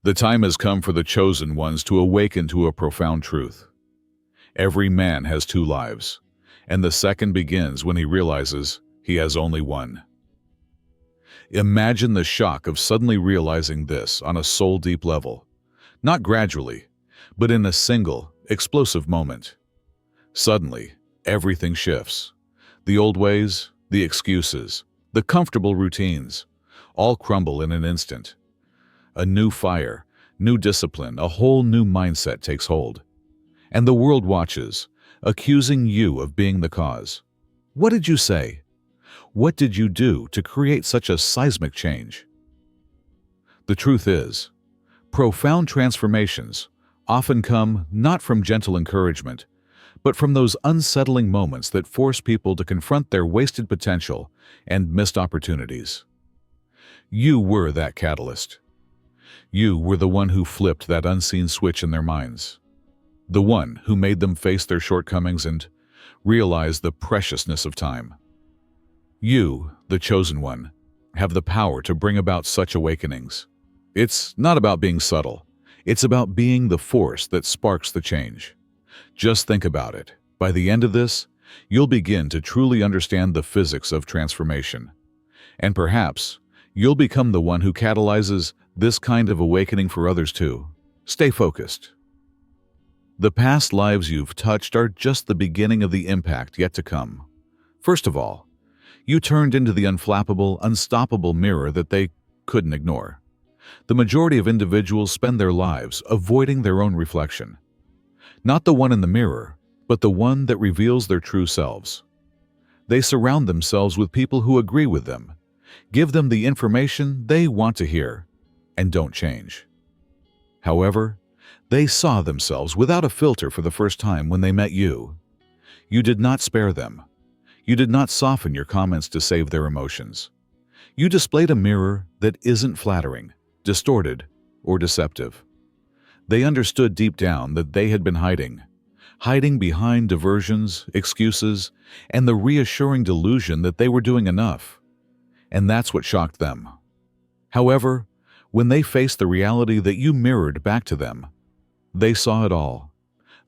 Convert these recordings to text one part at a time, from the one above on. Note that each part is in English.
The time has come for the chosen ones to awaken to a profound truth. Every man has two lives, and the second begins when he realizes he has only one. Imagine the shock of suddenly realizing this on a soul-deep level, not gradually, but in a single, explosive moment. Suddenly, everything shifts. The old ways, the excuses, the comfortable routines, all crumble in an instant. A new fire, new discipline, a whole new mindset takes hold. And the world watches, accusing you of being the cause. What did you say? What did you do to create such a seismic change? The truth is, profound transformations often come not from gentle encouragement, but from those unsettling moments that force people to confront their wasted potential and missed opportunities. You were that catalyst. You were the one who flipped that unseen switch in their minds. The one who made them face their shortcomings and realize the preciousness of time. You, the chosen one, have the power to bring about such awakenings. It's not about being subtle. It's about being the force that sparks the change. Just think about it. By the end of this, you'll begin to truly understand the physics of transformation. And perhaps, you'll become the one who catalyzes this kind of awakening for others too. Stay focused. The past lives you've touched are just the beginning of the impact yet to come. First of all, you turned into the unflappable, unstoppable mirror that they couldn't ignore. The majority of individuals spend their lives avoiding their own reflection. Not the one in the mirror, but the one that reveals their true selves. They surround themselves with people who agree with them, give them the information they want to hear, and don't change. However, they saw themselves without a filter for the first time when they met you. You did not spare them. You did not soften your comments to save their emotions. You displayed a mirror that isn't flattering, distorted, or deceptive. They understood deep down that they had been hiding behind diversions, excuses, and the reassuring delusion that they were doing enough. And that's what shocked them. However, when they faced the reality that you mirrored back to them, they saw it all.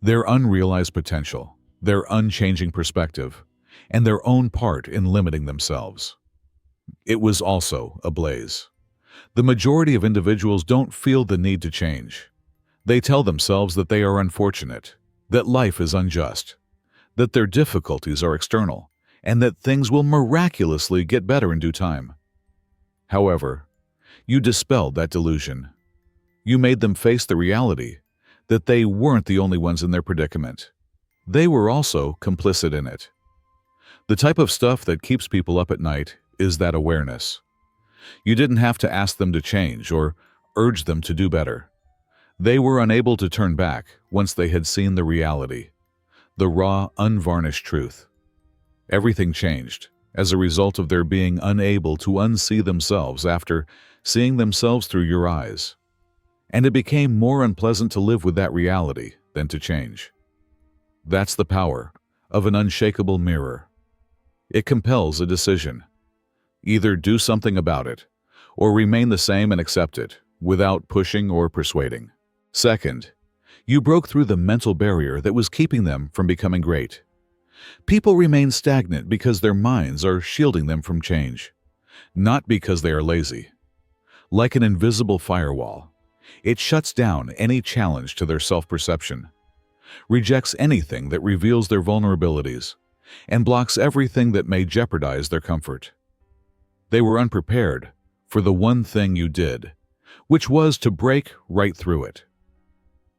Their unrealized potential, their unchanging perspective, and their own part in limiting themselves. It was also ablaze. The majority of individuals don't feel the need to change. They tell themselves that they are unfortunate, that life is unjust, that their difficulties are external, and that things will miraculously get better in due time. However, you dispelled that delusion. You made them face the reality that they weren't the only ones in their predicament. They were also complicit in it. The type of stuff that keeps people up at night is that awareness. You didn't have to ask them to change or urge them to do better. They were unable to turn back once they had seen the reality, the raw, unvarnished truth. Everything changed as a result of their being unable to unsee themselves after seeing themselves through your eyes. And it became more unpleasant to live with that reality than to change. That's the power of an unshakable mirror. It compels a decision. Either do something about it, or remain the same and accept it, without pushing or persuading. Second, you broke through the mental barrier that was keeping them from becoming great. People remain stagnant because their minds are shielding them from change, not because they are lazy. Like an invisible firewall, it shuts down any challenge to their self-perception, rejects anything that reveals their vulnerabilities, and blocks everything that may jeopardize their comfort. They were unprepared for the one thing you did, which was to break right through it.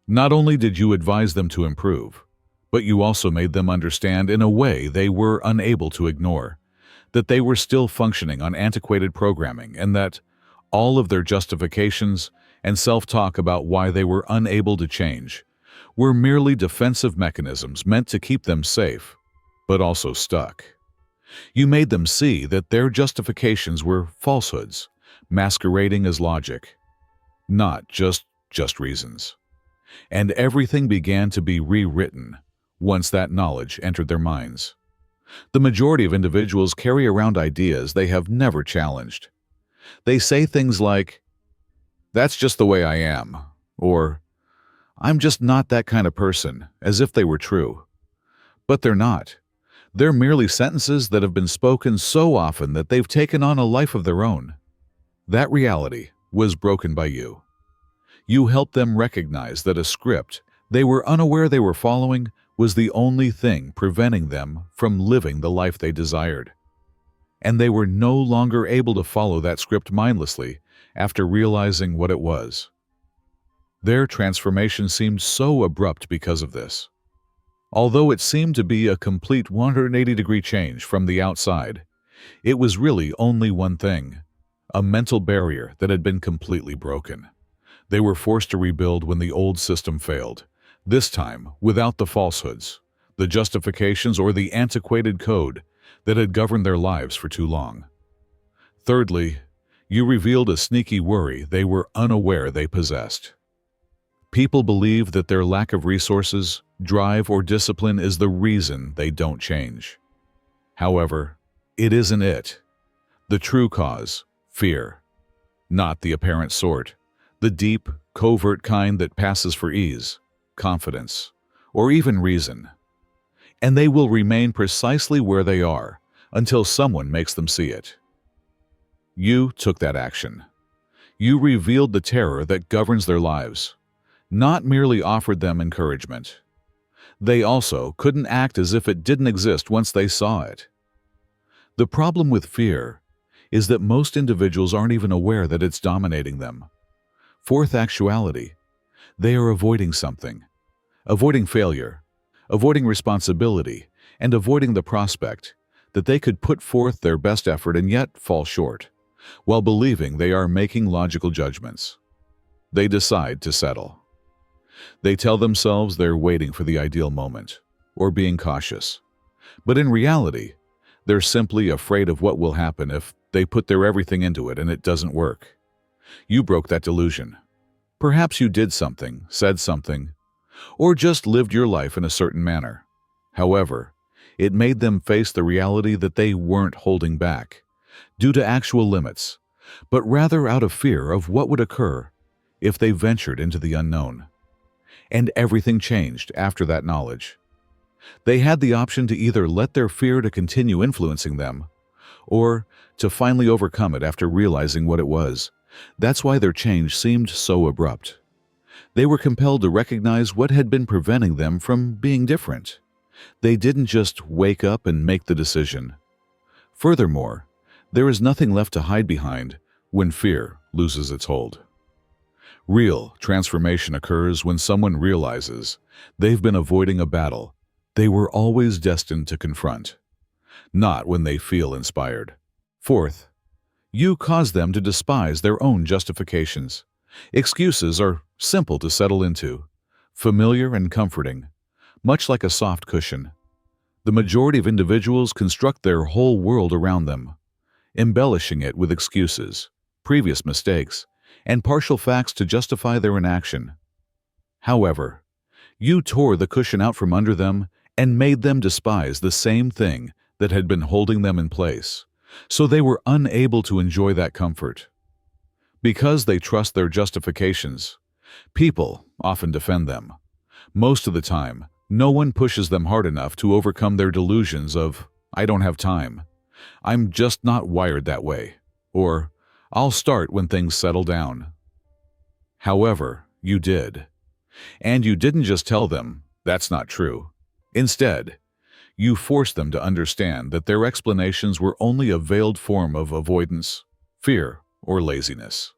Not only did you advise them to improve, but you also made them understand in a way they were unable to ignore, that they were still functioning on antiquated programming and that all of their justifications and self-talk about why they were unable to change were merely defensive mechanisms meant to keep them safe, but also stuck. You made them see that their justifications were falsehoods, masquerading as logic, not just reasons. And everything began to be rewritten once that knowledge entered their minds. The majority of individuals carry around ideas they have never challenged. They say things like, "That's just the way I am," or "I'm just not that kind of person," as if they were true. But they're not. They're merely sentences that have been spoken so often that they've taken on a life of their own. That reality was broken by you. You helped them recognize that a script they were unaware they were following was the only thing preventing them from living the life they desired. And they were no longer able to follow that script mindlessly after realizing what it was. Their transformation seemed so abrupt because of this. Although it seemed to be a complete 180-degree change from the outside, it was really only one thing: a mental barrier that had been completely broken. They were forced to rebuild when the old system failed, this time without the falsehoods, the justifications, or the antiquated code that had governed their lives for too long. Thirdly, you revealed a sneaky worry they were unaware they possessed. People believe that their lack of resources, drive, or discipline is the reason they don't change. However, it isn't it. The true cause, fear. Not the apparent sort, the deep, covert kind that passes for ease, confidence, or even reason. And they will remain precisely where they are until someone makes them see it. You took that action. You revealed the terror that governs their lives, not merely offered them encouragement. They also couldn't act as if it didn't exist once they saw it. The problem with fear is that most individuals aren't even aware that it's dominating them. Fourth actuality, they are avoiding something. Avoiding failure, avoiding responsibility, and avoiding the prospect that they could put forth their best effort and yet fall short, while believing they are making logical judgments. They decide to settle. They tell themselves they're waiting for the ideal moment, or being cautious. But in reality, they're simply afraid of what will happen if they put their everything into it and it doesn't work. You broke that delusion. Perhaps you did something, said something, or just lived your life in a certain manner. However, it made them face the reality that they weren't holding back due to actual limits, but rather out of fear of what would occur if they ventured into the unknown. And everything changed after that knowledge. They had the option to either let their fear to continue influencing them, or to finally overcome it after realizing what it was. That's why their change seemed so abrupt. They were compelled to recognize what had been preventing them from being different. They didn't just wake up and make the decision. Furthermore, there is nothing left to hide behind when fear loses its hold. Real transformation occurs when someone realizes they've been avoiding a battle they were always destined to confront, not when they feel inspired. Fourth, you cause them to despise their own justifications. Excuses are simple to settle into, familiar and comforting, much like a soft cushion. The majority of individuals construct their whole world around them, embellishing it with excuses, previous mistakes, and partial facts to justify their inaction. However, you tore the cushion out from under them and made them despise the same thing that had been holding them in place, so they were unable to enjoy that comfort. Because they trust their justifications, people often defend them. Most of the time, no one pushes them hard enough to overcome their delusions of, "I don't have time," "I'm just not wired that way," or "I'll start when things settle down." However, you did. And you didn't just tell them, "That's not true." Instead, you forced them to understand that their explanations were only a veiled form of avoidance, fear, or laziness.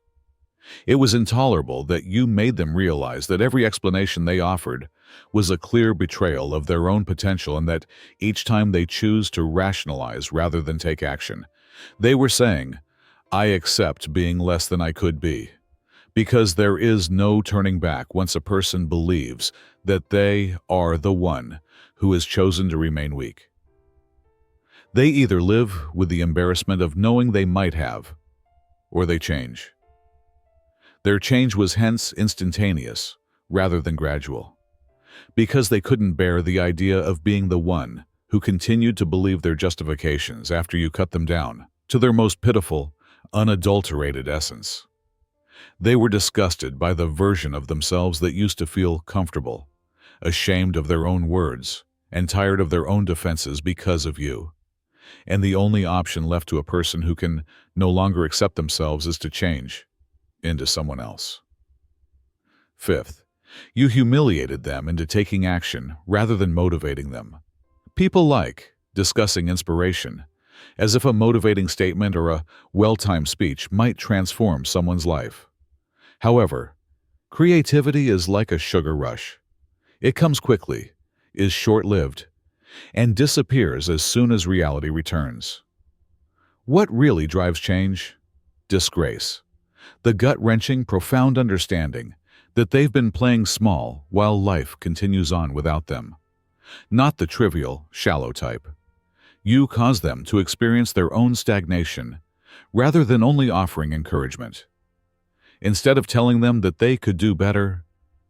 It was intolerable that you made them realize that every explanation they offered was a clear betrayal of their own potential, and that each time they choose to rationalize rather than take action, they were saying, "I accept being less than I could be." Because there is no turning back once a person believes that they are the one who has chosen to remain weak. They either live with the embarrassment of knowing they might have, or they change. Their change was hence instantaneous rather than gradual, because they couldn't bear the idea of being the one who continued to believe their justifications after you cut them down to their most pitiful, unadulterated essence. They were disgusted by the version of themselves that used to feel comfortable, ashamed of their own words, and tired of their own defenses because of you. And the only option left to a person who can no longer accept themselves is to change into someone else. Fifth, you humiliated them into taking action rather than motivating them. People like discussing inspiration, as if a motivating statement or a well-timed speech might transform someone's life. However, creativity is like a sugar rush. It comes quickly, is short-lived, and disappears as soon as reality returns. What really drives change? Disgrace. The gut-wrenching, profound understanding that they've been playing small while life continues on without them. Not the trivial, shallow type. You cause them to experience their own stagnation, rather than only offering encouragement. Instead of telling them that they could do better,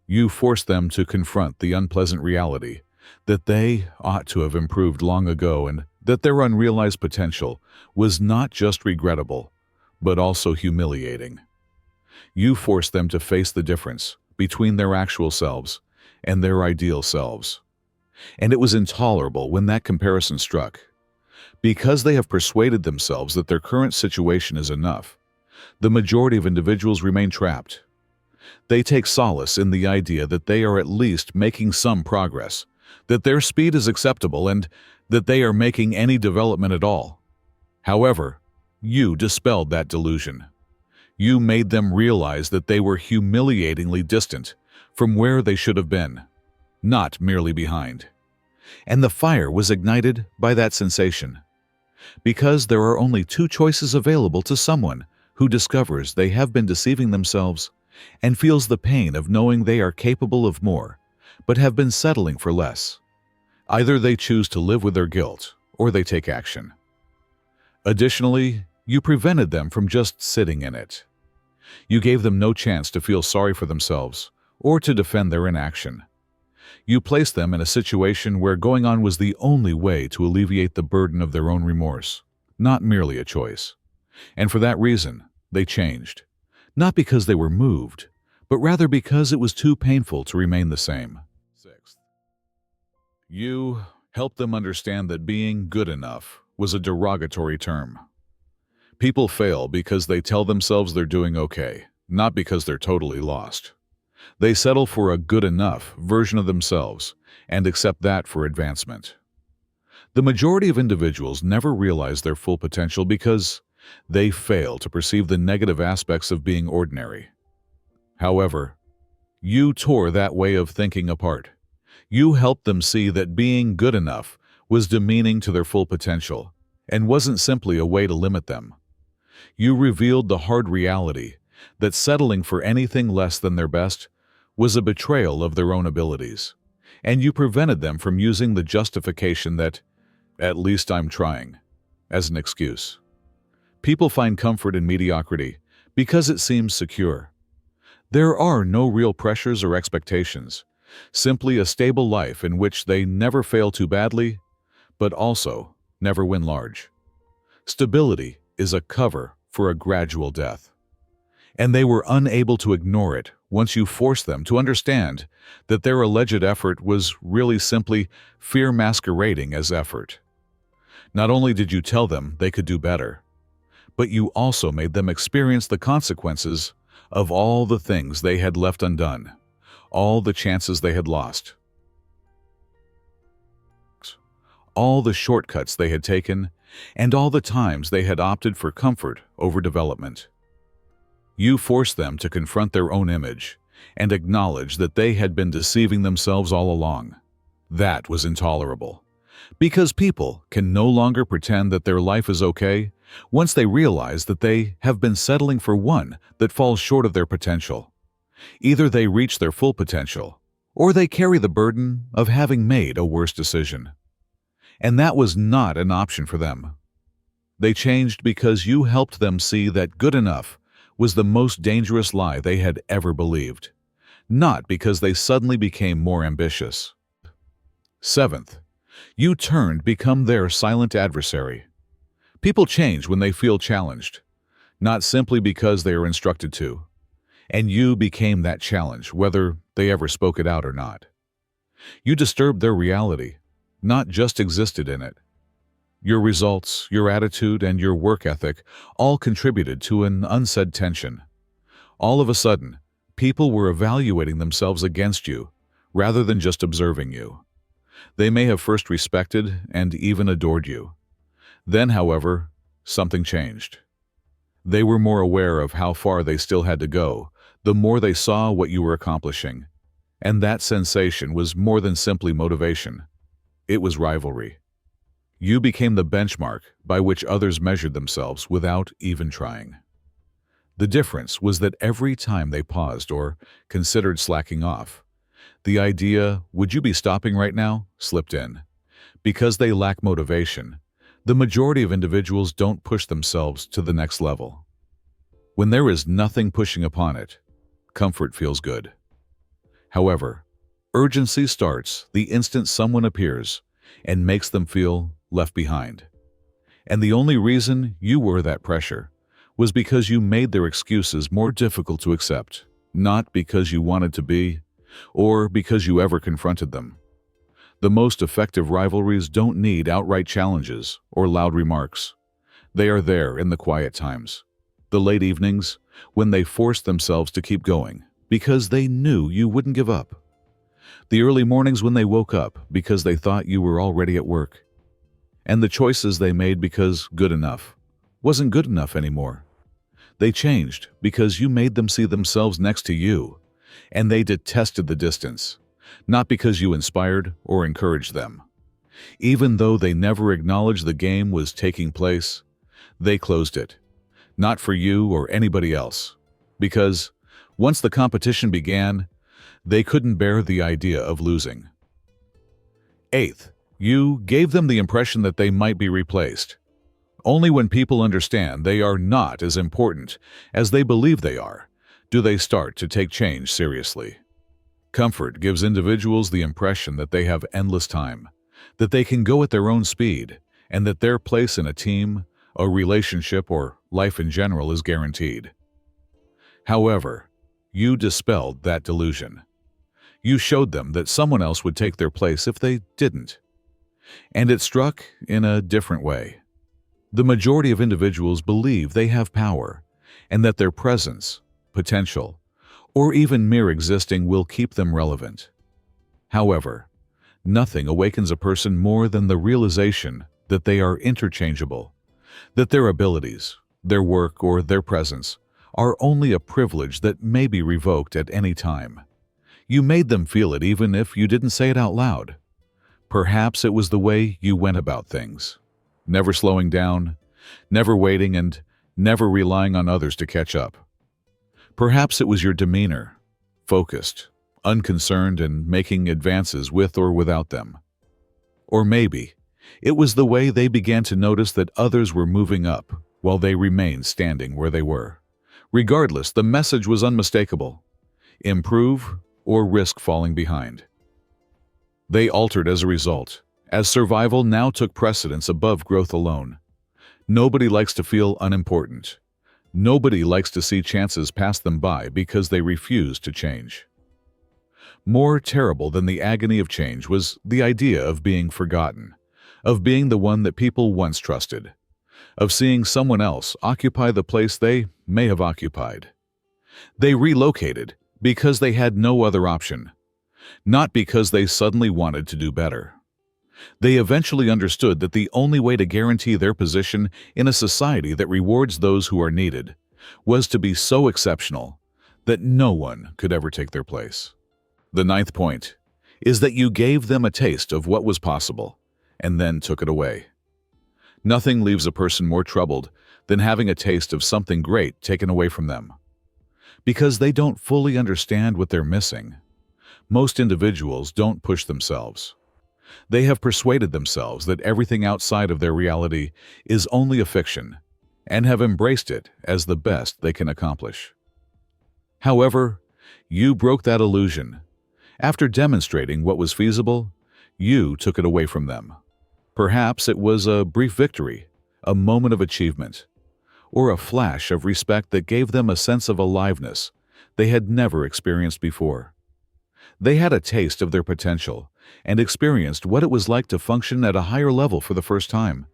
you force them to confront the unpleasant reality that they ought to have improved long ago and that their unrealized potential was not just regrettable, but also humiliating. You force them to face the difference between their actual selves and their ideal selves. And it was intolerable when that comparison struck. Because they have persuaded themselves that their current situation is enough, the majority of individuals remain trapped. They take solace in the idea that they are at least making some progress, that their speed is acceptable, and that they are making any development at all. However, you dispelled that delusion. You made them realize that they were humiliatingly distant from where they should have been, not merely behind. And the fire was ignited by that sensation. Because there are only two choices available to someone who discovers they have been deceiving themselves and feels the pain of knowing they are capable of more, but have been settling for less. Either they choose to live with their guilt, or they take action. Additionally, you prevented them from just sitting in it. You gave them no chance to feel sorry for themselves or to defend their inaction. You placed them in a situation where going on was the only way to alleviate the burden of their own remorse, not merely a choice. And for that reason, they changed. Not because they were moved, but rather because it was too painful to remain the same. Sixth, you helped them understand that being good enough was a derogatory term. People fail because they tell themselves they're doing okay, not because they're totally lost. They settle for a good enough version of themselves and accept that for advancement. The majority of individuals never realize their full potential because they fail to perceive the negative aspects of being ordinary. However, you tore that way of thinking apart. You helped them see that being good enough was demeaning to their full potential and wasn't simply a way to limit them. You revealed the hard reality that settling for anything less than their best was a betrayal of their own abilities, and you prevented them from using the justification that, "At least I'm trying," as an excuse. People find comfort in mediocrity because it seems secure. There are no real pressures or expectations, simply a stable life in which they never fail too badly, but also never win large. Stability is a cover for a gradual death. And they were unable to ignore it once you forced them to understand that their alleged effort was really simply fear masquerading as effort. Not only did you tell them they could do better, but you also made them experience the consequences of all the things they had left undone, all the chances they had lost, all the shortcuts they had taken, and all the times they had opted for comfort over development. You forced them to confront their own image and acknowledge that they had been deceiving themselves all along. That was intolerable, because people can no longer pretend that their life is okay once they realize that they have been settling for one that falls short of their potential. Either they reach their full potential, or they carry the burden of having made a worse decision. And that was not an option for them. They changed because you helped them see that good enough was the most dangerous lie they had ever believed, not because they suddenly became more ambitious. Seventh, you turned become their silent adversary. People change when they feel challenged, not simply because they are instructed to. and you became that challenge, whether they ever spoke it out or not. You disturbed their reality, not just existed in it. Your results, your attitude, and your work ethic all contributed to an unsaid tension. All of a sudden, people were evaluating themselves against you, rather than just observing you. They may have first respected and even adored you. Then, however, something changed. They were more aware of how far they still had to go, the more they saw what you were accomplishing. And that sensation was more than simply motivation. It was rivalry. You became the benchmark by which others measured themselves without even trying. The difference was that every time they paused or considered slacking off, the idea, "Would you be stopping right now?" slipped in. Because they lack motivation, the majority of individuals don't push themselves to the next level. When there is nothing pushing upon it, comfort feels good. However, urgency starts the instant someone appears and makes them feel left behind. And the only reason you were that pressure was because you made their excuses more difficult to accept, not because you wanted to be, or because you ever confronted them. The most effective rivalries don't need outright challenges or loud remarks. They are there in the quiet times, the late evenings, when they forced themselves to keep going because they knew you wouldn't give up. The early mornings when they woke up because they thought you were already at work. And the choices they made because good enough wasn't good enough anymore. They changed because you made them see themselves next to you, and they detested the distance, not because you inspired or encouraged them. Even though they never acknowledged the game was taking place, they closed it, not for you or anybody else, because once the competition began, they couldn't bear the idea of losing. Eighth, you gave them the impression that they might be replaced. Only when people understand they are not as important as they believe they are, do they start to take change seriously. Comfort gives individuals the impression that they have endless time, that they can go at their own speed, and that their place in a team, a relationship, or life in general is guaranteed. However, you dispelled that delusion. You showed them that someone else would take their place if they didn't. And it struck in a different way. The majority of individuals believe they have power, and that their presence, potential, or even mere existing will keep them relevant. However, nothing awakens a person more than the realization that they are interchangeable, that their abilities, their work, or their presence are only a privilege that may be revoked at any time. You made them feel it even if you didn't say it out loud. Perhaps it was the way you went about things, never slowing down, never waiting, and never relying on others to catch up. Perhaps it was your demeanor, focused, unconcerned, and making advances with or without them. Or maybe it was the way they began to notice that others were moving up while they remained standing where they were. Regardless, the message was unmistakable: improve or risk falling behind. They altered as a result, as survival now took precedence above growth alone. Nobody likes to feel unimportant. Nobody likes to see chances pass them by because they refuse to change. More terrible than the agony of change was the idea of being forgotten, of being the one that people once trusted, of seeing someone else occupy the place they may have occupied. They relocated because they had no other option, not because they suddenly wanted to do better. They eventually understood that the only way to guarantee their position in a society that rewards those who are needed was to be so exceptional that no one could ever take their place. The ninth point is that you gave them a taste of what was possible and then took it away. Nothing leaves a person more troubled than having a taste of something great taken away from them. Because they don't fully understand what they're missing, most individuals don't push themselves. They have persuaded themselves that everything outside of their reality is only a fiction, and have embraced it as the best they can accomplish. However, you broke that illusion. After demonstrating what was feasible, you took it away from them. Perhaps it was a brief victory, a moment of achievement, or a flash of respect that gave them a sense of aliveness they had never experienced before. They had a taste of their potential and experienced what it was like to function at a higher level for the first time.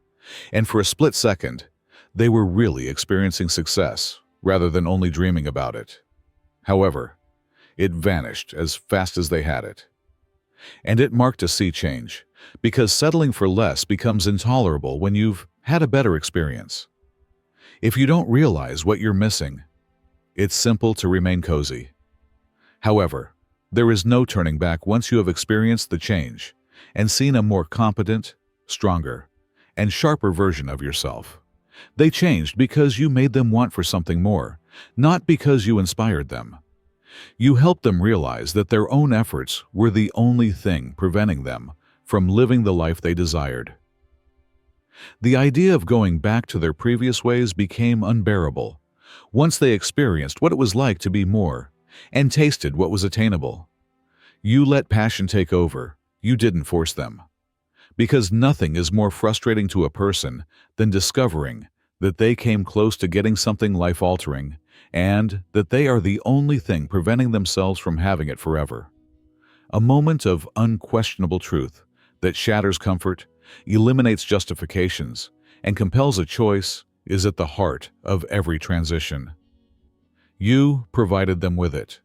And for a split second, they were really experiencing success rather than only dreaming about it. However, it vanished as fast as they had it. And it marked a sea change, because settling for less becomes intolerable when you've had a better experience. If you don't realize what you're missing, it's simple to remain cozy. However, there is no turning back once you have experienced the change and seen a more competent, stronger, and sharper version of yourself. They changed because you made them want for something more, not because you inspired them. You helped them realize that their own efforts were the only thing preventing them from living the life they desired. The idea of going back to their previous ways became unbearable once they experienced what it was like to be more and tasted what was attainable. You let passion take over. You didn't force them. Because nothing is more frustrating to a person than discovering that they came close to getting something life-altering and that they are the only thing preventing themselves from having it forever. A moment of unquestionable truth that shatters comfort, eliminates justifications, and compels a choice is at the heart of every transition. You provided them with it.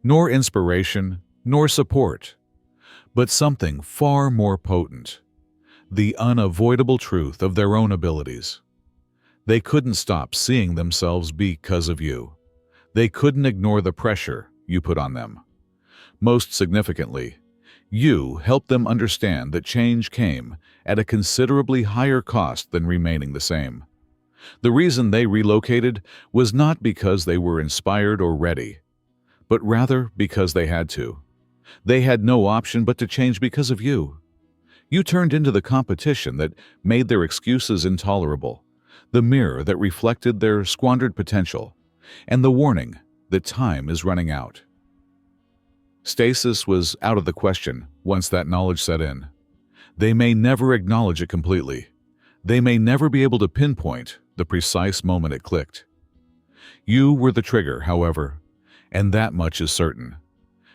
Nor inspiration, nor support, but something far more potent, the unavoidable truth of their own abilities. They couldn't stop seeing themselves because of you. They couldn't ignore the pressure you put on them. Most significantly, you helped them understand that change came at a considerably higher cost than remaining the same. The reason they relocated was not because they were inspired or ready, but rather because they had to. They had no option but to change because of you. You turned into the competition that made their excuses intolerable, the mirror that reflected their squandered potential, and the warning that time is running out. Stasis was out of the question once that knowledge set in. They may never acknowledge it completely. They may never be able to pinpoint the precise moment it clicked. You were the trigger, however, and that much is certain.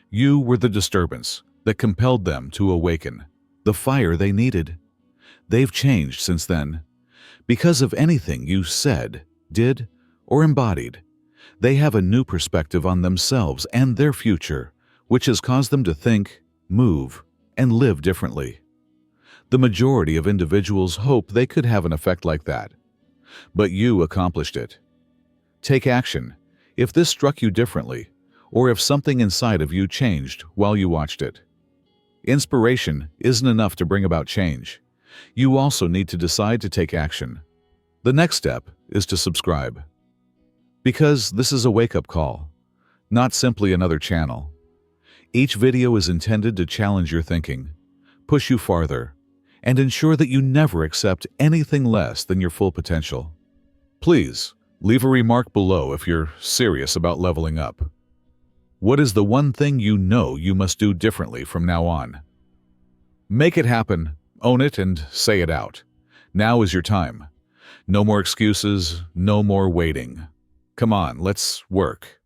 You were the disturbance that compelled them to awaken, the fire they needed. They've changed since then. Because of anything you said, did, or embodied, they have a new perspective on themselves and their future, which has caused them to think, move, and live differently. The majority of individuals hope they could have an effect like that, but you accomplished it. Take action if this struck you differently, or if something inside of you changed while you watched it. Inspiration isn't enough to bring about change. You also need to decide to take action. The next step is to subscribe. Because this is a wake-up call, not simply another channel. Each video is intended to challenge your thinking, push you farther, and ensure that you never accept anything less than your full potential. Please, leave a remark below if you're serious about leveling up. What is the one thing you know you must do differently from now on? Make it happen, own it, and say it out. Now is your time. No more excuses, no more waiting. Come on, let's work.